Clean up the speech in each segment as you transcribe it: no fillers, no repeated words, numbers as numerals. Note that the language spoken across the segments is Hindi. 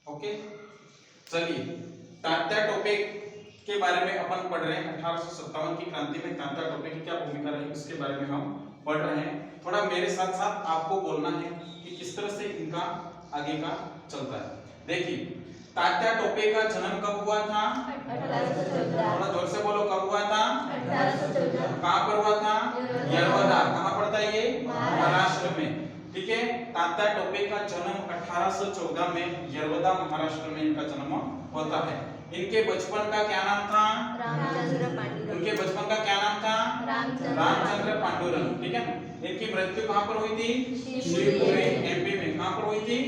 ओके, चलिए तात्या टोपे के बारे में अपन पढ़ रहे हैं। 1857 की क्रांति में तात्या टोपे की क्या भूमिका रही उसके बारे में हम पढ़ रहे हैं। थोड़ा मेरे साथ साथ आपको बोलना है कि किस तरह से इनका आगे का चलता है। देखिए तात्या टोपे का जन्म कब हुआ था? 1814। थोड़ा जोर से बोलो, कब हुआ था? 1814। कहाँ पर हुआ था? यरवदा। कहाँ पड़ता है ये? महाराष्ट्र में। ठीक है, तात्या टोपे का जन्म 1814 में यरवदा महाराष्ट्र में इनका जन्म होता है। इनके बचपन का क्या नाम था? रामचंद्र पांडुरंग। उनके बचपन का क्या नाम था? रामचंद्र पांडुरंग। ठीक है, इनकी मृत्यु कहाँ पर हुई थी? शिवपुरी एमपी में। कहाँ पर हुई थी?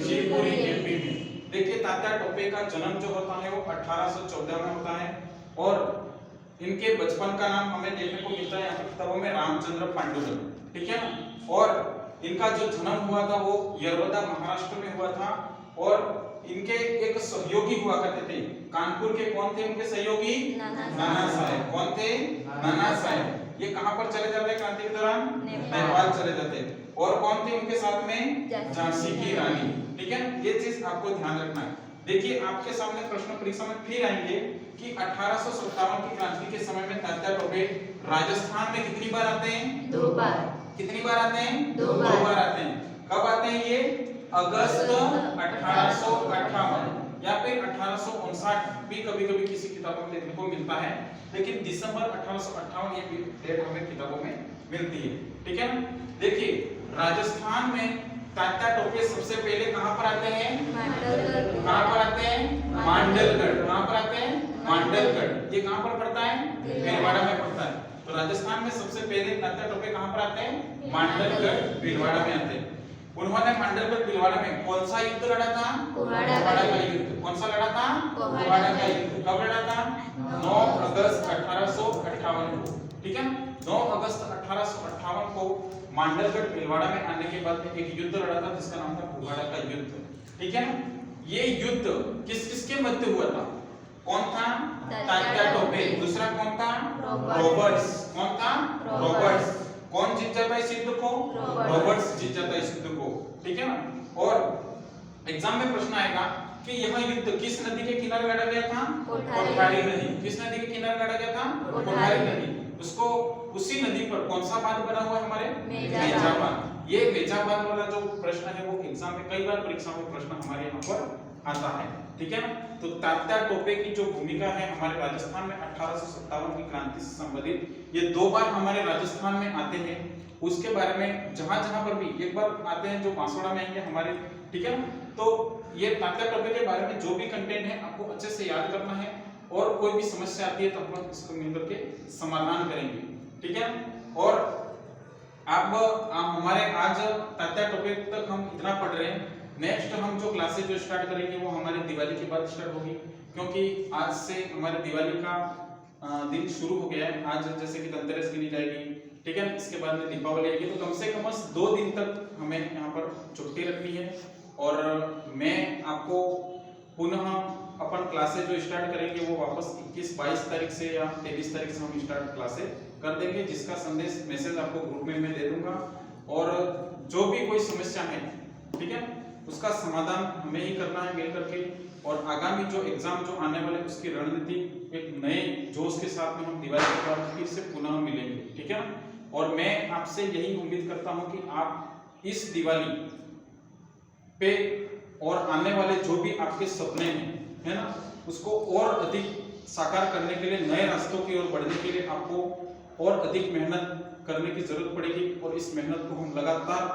शिवपुरी एमपी में। देखिए तात्या टोपे का जन्म जो होता है वो 1814 में होता है और इनके बचपन का नाम हमें देखने को मिलता है यहाँ पर किताबों में रामचंद्र पांडुरंग। ठीक है ना, और इनका जो जन्म हुआ था वो यरवदा महाराष्ट्र में हुआ था और इनके एक सहयोगी हुआ करते थे। कानपुर के कौन थे उनके सहयोगी? नाना साहेब। कौन थे? नाना साहेब। ये कहां पर चले जाते क्रांति के दौरान? नेपाल चले जाते। और कौन थे उनके साथ में? झांसी की रानी। ठीक है, ये चीज आपको ध्यान रखना है। देखिए आपके सामने प्रश्न परीक्षा में फिर आएंगे कि 1857 की क्रांति के समय में तात्या टोपे राजस्थान में कितनी बार आते हैं? 2 बार। कितनी बार आते हैं? 2 बार आते हैं। कब आते हैं ये? अगस्त 1858 या फिर 1859 भी कभी-कभी किसी किताबों में देखने को मिलता है, लेकिन दिसंबर 1858 ये डेट हमें किताबों में मिलती है। ठीक है ना, देखिए राजस्थान में तात्या टोपे सबसे पहले कहां पर आते हैं? मांडलगढ़। कहां पर आते हैं? मांडलगढ़। कहां पर आते हैं? मांडलगढ़। ये कहां पर पड़ता है? भीलवाड़ा में पड़ता है। तो राजस्थान में सबसे पहले तात्या टोपे कहां पर आते हैं? मांडलगढ़ भीलवाड़ा में आते हैं। उन्होंने मांडलगढ़ भीलवाड़ा में कौन सा युद्ध लड़ा था? कुवाड़ा का युद्ध। कौन सा लड़ा था? कुवाड़ा का युद्ध। कब लड़ा था? 9 अगस्त 1858 को। ठीक है, 9 अगस्त 1858 को मांडलगढ़ भीलवाड़ा में आने के बाद एक युद्ध लड़ा था जिसका नाम था कुवाड़ा का युद्ध। ठीक है, ये युद्ध किस किसके मध्य हुआ था? कौन था? तात्या टोपे। दूसरा कौन था? रॉबर्ट्स। कौन था? रॉबर्ट्स। कौन जीत जाता है इस युद्ध को? रॉबर्ट्स जीत जाता है इस युद्ध को। ठीक है ना, और एग्जाम में प्रश्न आएगा कि यह युद्ध किस नदी के किनारे लड़ा गया था? कोठारी नदी। किस नदी के किनारे लड़ा गया था? कोठारी नदी। उसको उसी नदी पर कौन सा बांध बना हुआ है हमारे? मेजा बांध। ये मेजा बांध वाला जो प्रश्न है वो एग्जाम में कई बार परीक्षा में प्रश्न हमारे यहाँ पर आता है। ठीक है ना, तो तात्या टोपे की जो भूमिका है हमारे राजस्थान में 1857 की क्रांति से संबंधित ये 2 बार हमारे राजस्थान में आते हैं। उसके बारे में जहां जहां पर भी एक बार आते हैं जो बांसवाड़ा में आएंगे हमारे। ठीक है ना, तो ये तात्या टोपे के बारे में जो भी कंटेंट है आपको अच्छे से याद करना है और कोई भी समस्या आती है तो हम इसको मिलकर के समाधान करेंगे। ठीक है, और अब हमारे आज तात्या टोपे तक हम इतना पढ़ रहे हैं। नेक्स्ट हम जो क्लासेस जो स्टार्ट करेंगे वो हमारे दिवाली के बाद स्टार्ट होगी, क्योंकि आज से हमारे दिवाली का दिन शुरू हो गया है। आज जैसे कि धनतेरस गिनी जाएगी। ठीक है, इसके बाद में दीपावली आएगी, तो कम से कम 2 दिन तक हमें यहाँ पर छुट्टी रखनी है। और मैं आपको पुनः अपन क्लासेस जो स्टार्ट करेंगे वो वापस 21-22 तारीख से या 23 तारीख से हम स्टार्ट क्लासेस कर देंगे, जिसका संदेश मैसेज आपको ग्रुप में मैं दे दूंगा। और जो भी कोई समस्या है, ठीक है, उसका समाधान हमें ही करना है मिल करके। और आगामी जो एग्जाम जो आने वाले उसकी रणनीति एक नए जोश के साथ में हम दिवाली के बाद फिर से पुनः मिलेंगे। ठीक है ना, और मैं आपसे यही उम्मीद करता हूं कि आप इस दिवाली पे और आने वाले जो भी आपके सपने हैं, है ना, उसको और अधिक साकार करने के लिए, नए रास्तों की ओर बढ़ने के लिए आपको और अधिक मेहनत करने की जरूरत पड़ेगी। और इस मेहनत को हम लगातार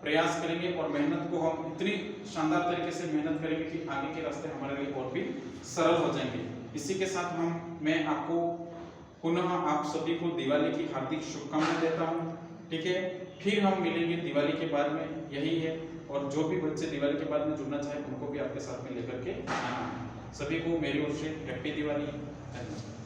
प्रयास करेंगे और मेहनत को हम इतनी शानदार तरीके से मेहनत करेंगे कि आगे के रास्ते हमारे लिए और भी सरल हो जाएंगे। इसी के साथ मैं आपको पुनः आप सभी को दिवाली की हार्दिक शुभकामनाएं देता हूं। ठीक है, फिर हम मिलेंगे दिवाली के बाद में, यही है। और जो भी बच्चे दिवाली के बाद में जुड़ना चाहे उनको भी आपके साथ में लेकर के आना। सभी को मेरी ओर से हैप्पी दिवाली। धन्यवाद।